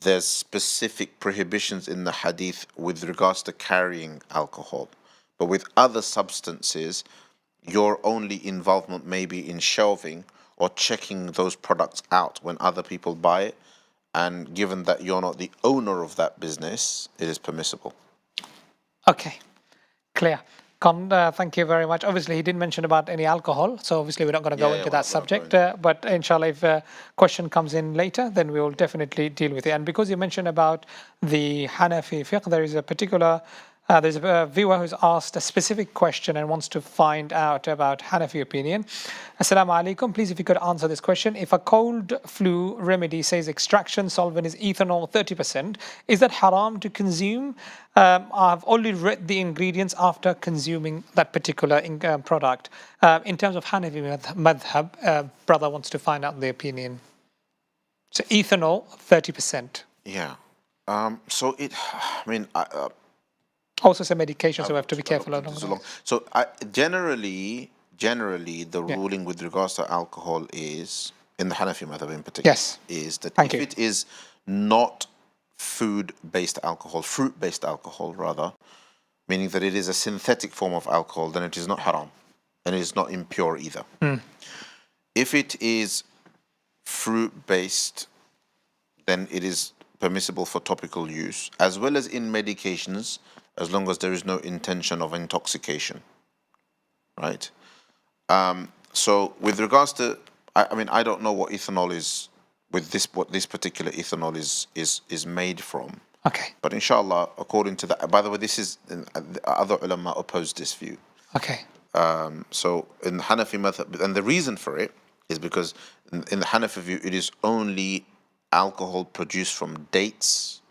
there's specific prohibitions in the hadith with regards to carrying alcohol. But with other substances, your only involvement may be in shelving or checking those products out when other people buy it. And given that you're not the owner of that business, it is permissible. Okay, clear. Thank you very much. Obviously, he didn't mention about any alcohol, so obviously we're not going to go into that subject. But inshallah, if a question comes in later, then we will definitely deal with it. And because you mentioned about the Hanafi fiqh, there is a particular, there's a viewer who's asked a specific question and wants to find out about Hanafi opinion. Assalamu alaikum. Please, if you could answer this question. If a cold flu remedy says extraction solvent is ethanol 30%, is that haram to consume? I've only read the ingredients after consuming that particular product. In terms of Hanafi madhab, brother wants to find out the opinion. So ethanol 30%. Yeah. So I mean, also some medication, so we have to be careful along. So generally, the ruling with regards to alcohol is, in the Hanafi madhab in particular, is that if it is not food-based alcohol, fruit-based alcohol rather, meaning that it is a synthetic form of alcohol, then it is not haram, and it is not impure either. If it is fruit-based, then it is permissible for topical use, as well as in medications, as long as there is no intention of intoxication, right? So with regards to, I mean, I don't know what ethanol is, what this particular ethanol is made from. Okay. But inshallah, according to that, by the way, this is, other ulama oppose this view. Okay. So in the Hanafi method, and the reason for it is because in the Hanafi view, it is only alcohol produced from dates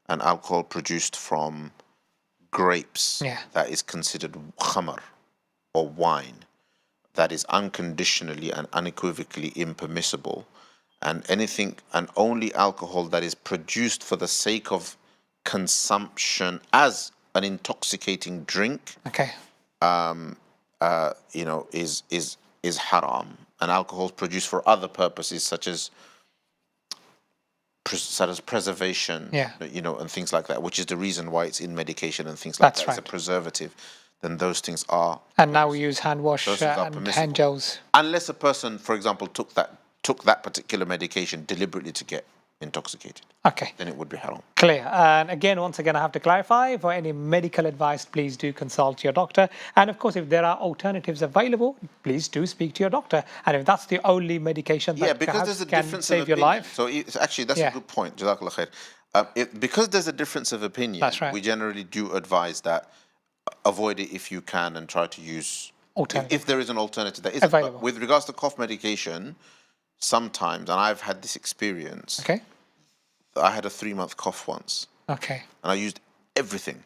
and alcohol produced from grapes that is considered khamar or wine, that is unconditionally and unequivocally impermissible, and only alcohol that is produced for the sake of consumption as an intoxicating drink, is haram. And alcohols produced for other purposes such as preservation, and things like that, which is the reason why it's in medication and things like that. It's a preservative. Then those things are. And now we use hand wash and hand gels. Unless a person, for example, took that particular medication deliberately to get intoxicated. Okay. Then it would be haram. Clear. And again, once again, I have to clarify, for any medical advice, please do consult your doctor. And of course, if there are alternatives available, please do speak to your doctor. And if that's the only medication that can save your life. So it's actually, that's a good point. Jazakallah khair. Because there's a difference of opinion, that's right, we generally do advise that avoid it if you can and try to use, if there is an alternative that is available. With regards to cough medication, sometimes, and I've had this experience. Okay. I had a 3-month cough once. Okay. And I used everything,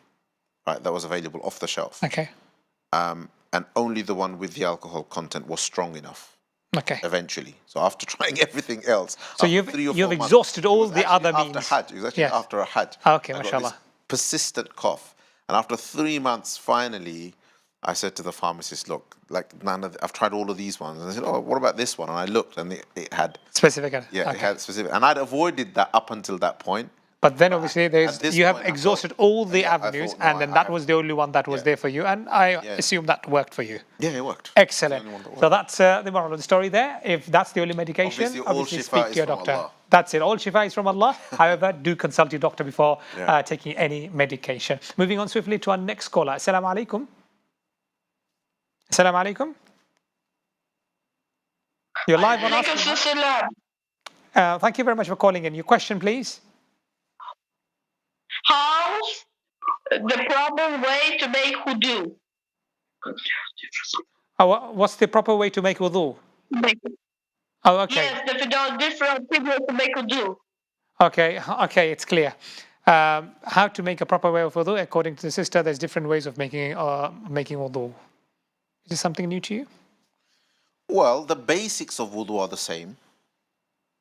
right, that was available off the shelf. Okay. And only the one with the alcohol content was strong enough. Okay. Eventually. So after trying everything else. So you've exhausted all the other means. It was actually after a Hajj. Okay, I mashallah. got this persistent cough. And after 3 months, finally, I said to the pharmacist, look, like I've tried all of these ones. And I said, oh, what about this one? And I looked and it had... Specific. Yeah, it had specific. And I'd avoided that up until that point. But then obviously at this you have point, I exhausted thought- all the yeah, I avenues, thought, no, and then I that have- was the only one that was Yeah. there for you. And I Yeah. assume that worked for you. Yeah, it worked. Excellent. It's the only one that So worked. that's the moral of the story there. If that's the only medication, Obviously, all obviously shifa speak to is your from doctor. Allah. That's it. All shifa is from Allah. However, do consult your doctor before Yeah. taking any medication. Moving on swiftly to our next caller. Assalamu alaikum. Assalamu alaikum. You're live on Ask Me. Thank you very much for calling in. Your question, please. How the proper way to make wudu? What's the proper way to make wudu? Oh, okay. Yes, the different people to make wudu. Okay, okay, it's clear. How to make a proper way of wudu? According to the sister, there's different ways of making wudu. Is this something new to you? Well, the basics of wudu are the same.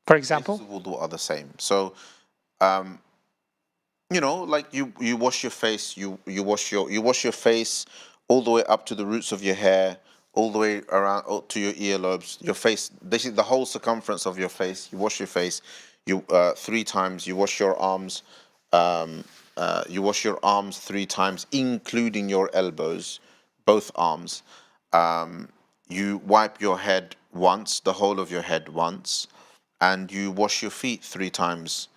For example? Basics of wudu are the same. So, you know, like you wash your face, you wash your face all the way up to the roots of your hair, all the way around to your earlobes, your face. This is the whole circumference of your face. You wash your face, 3 times. You wash your arms. You wash your arms 3 times, including your elbows, both arms. You wipe your head once, the whole of your head once, and you wash your feet 3 times,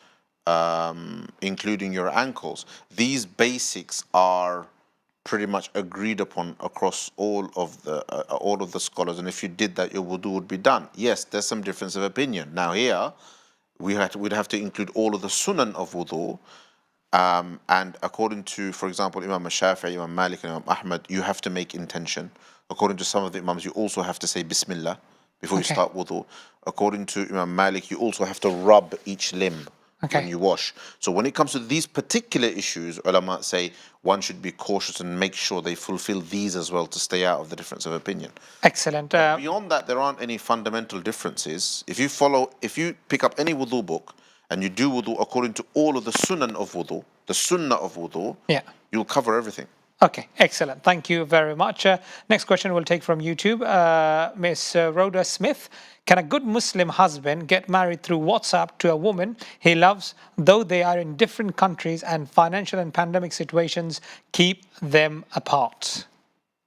including your ankles. These basics are pretty much agreed upon across all of the scholars, and if you did that, your wudu would be done. Yes, there's some difference of opinion. Now here, we'd have to include all of the sunan of wudu, and according to, for example, Imam Shafi'i, Imam Malik, and Imam Ahmad, you have to make intention. According to some of the Imams, you also have to say Bismillah before you start wudu. According to Imam Malik, you also have to rub each limb when you wash. So when it comes to these particular issues, ulama say one should be cautious and make sure they fulfill these as well to stay out of the difference of opinion. Excellent. Beyond that, there aren't any fundamental differences. If you pick up any wudu book and you do wudu according to all of the sunan of wudu, the sunnah of wudu, you'll cover everything. Okay, excellent. Thank you very much. Next question we'll take from YouTube. Miss Rhoda Smith. Can a good Muslim husband get married through WhatsApp to a woman he loves, though they are in different countries and financial and pandemic situations keep them apart?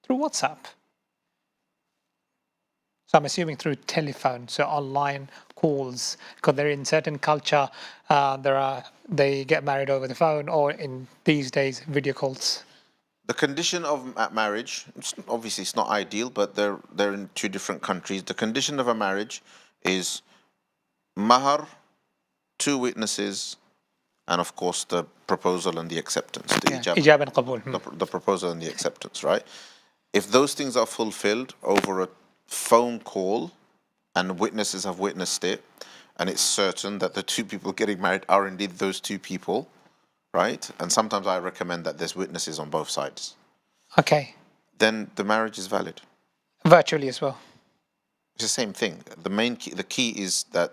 Through WhatsApp. So I'm assuming through telephone, so online calls, because they're in certain culture, they get married over the phone, or in these days, video calls. The condition of marriage, obviously it's not ideal, but they're in 2 different countries. The condition of a marriage is mahar, 2 witnesses, and of course the proposal and the acceptance. The ijab and qabul. The proposal and the acceptance, right? If those things are fulfilled over a phone call and witnesses have witnessed it, and it's certain that the 2 people getting married are indeed those 2 people, right? And sometimes I recommend that there's witnesses on both sides. Okay. Then the marriage is valid. Virtually as well. It's the same thing. The key is that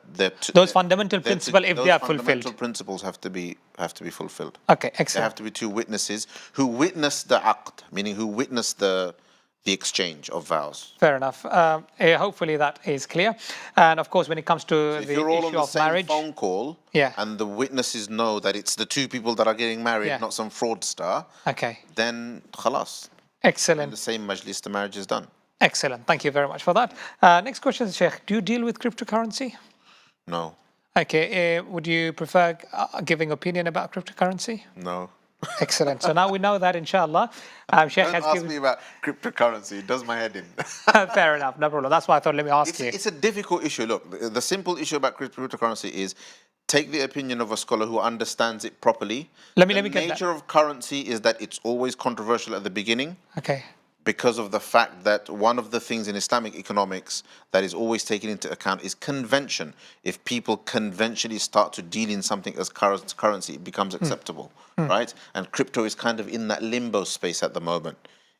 those fundamental principles, if they are fulfilled. Fundamental principles have to be fulfilled. Okay, excellent. There have to be 2 witnesses who witness the aqd, meaning who witness the exchange of vows. Fair enough. Hopefully that is clear. And of course, when it comes to the you're all issue on the of same marriage, phone call, and the witnesses know that it's the 2 people that are getting married, not some fraudster. Okay. Then khalas. Excellent. In the same majlis, the marriage is done. Excellent. Thank you very much for that. Next question, Sheikh. Do you deal with cryptocurrency? No. Okay. Would you prefer giving opinion about cryptocurrency? No. Excellent. So now we know that, inshallah. Sheikh Don't has ask given... me about cryptocurrency. It does my head in. Fair enough. No problem. That's why I thought, let me ask you. It's a difficult issue. Look, the simple issue about cryptocurrency is take the opinion of a scholar who understands it properly. Let me the get that. nature of currency is that it's always controversial at the beginning. Okay. Because of the fact that one of the things in Islamic economics that is always taken into account is convention. If people conventionally start to deal in something as currency, it becomes acceptable, right? And crypto is kind of in that limbo space at the moment.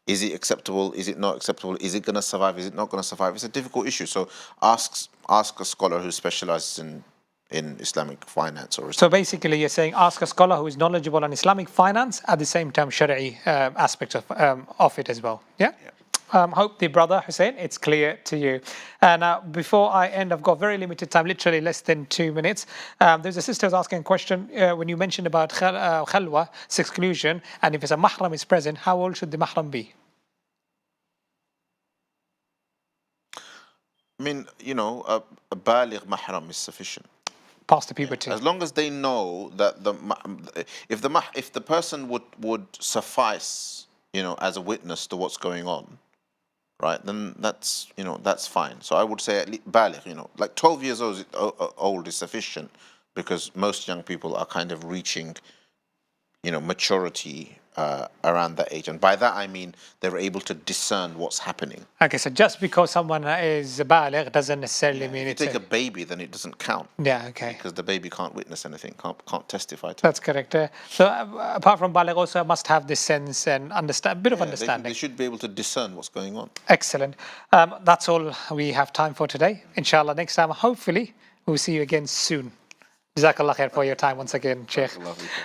Is it acceptable? Is it not acceptable? Is it going to survive? Is it not going to survive? It's a difficult issue. So ask a scholar who specializes in Islamic finance or Islamic. So basically you're saying ask a scholar who is knowledgeable on Islamic finance, at the same time Shari'i aspects of it as well. Yeah? Hope the brother Hussein, it's clear to you. And before I end, I've got very limited time, literally less than 2 minutes. There's a sister who's asking a question. When you mentioned about khalwa, seclusion, and if it's a mahram is present, how old should the mahram be? I mean, you know, a baligh mahram is sufficient. Past the puberty. As long as they know that if the person would suffice, you know, as a witness to what's going on, right? Then that's fine. So I would say at least baligh, you know, like 12 years old is sufficient, because most young people are kind of reaching, you know, maturity around that age, and by that I mean they're able to discern what's happening. Okay, so just because someone is baligh doesn't necessarily mean If it's you take a baby, then it doesn't count. Yeah, okay. Because the baby can't witness anything, can't testify to. That's correct. So apart from baligh, also must have this sense and bit of understanding. They should be able to discern what's going on. Excellent. That's all we have time for today. Inshallah, next time, hopefully, we'll see you again soon. Jazakallah khair for your time once again, Sheikh.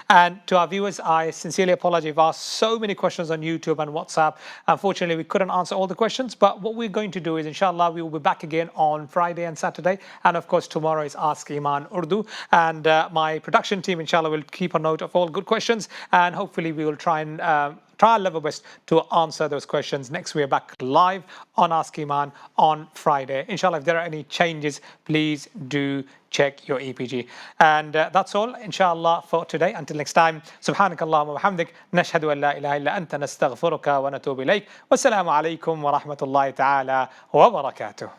And to our viewers, I sincerely apologize. We've asked so many questions on YouTube and WhatsApp. Unfortunately, we couldn't answer all the questions, but what we're going to do is, inshallah, we will be back again on Friday and Saturday. And of course, tomorrow is Ask Eman Urdu. And my production team, inshallah, will keep a note of all good questions. And hopefully, we will try our level best to answer those questions. Next, we are back live on Ask Eman on Friday. Inshallah, if there are any changes, please do check your EPG. And that's all, inshallah, for today. Until next time, subhanakallahumma wa bihamdik, nashhadu an la ilaha illa anta, nastaghfiruka wa natubu ilayk. Wassalamu alaikum wa rahmatullahi ta'ala wa barakatuh.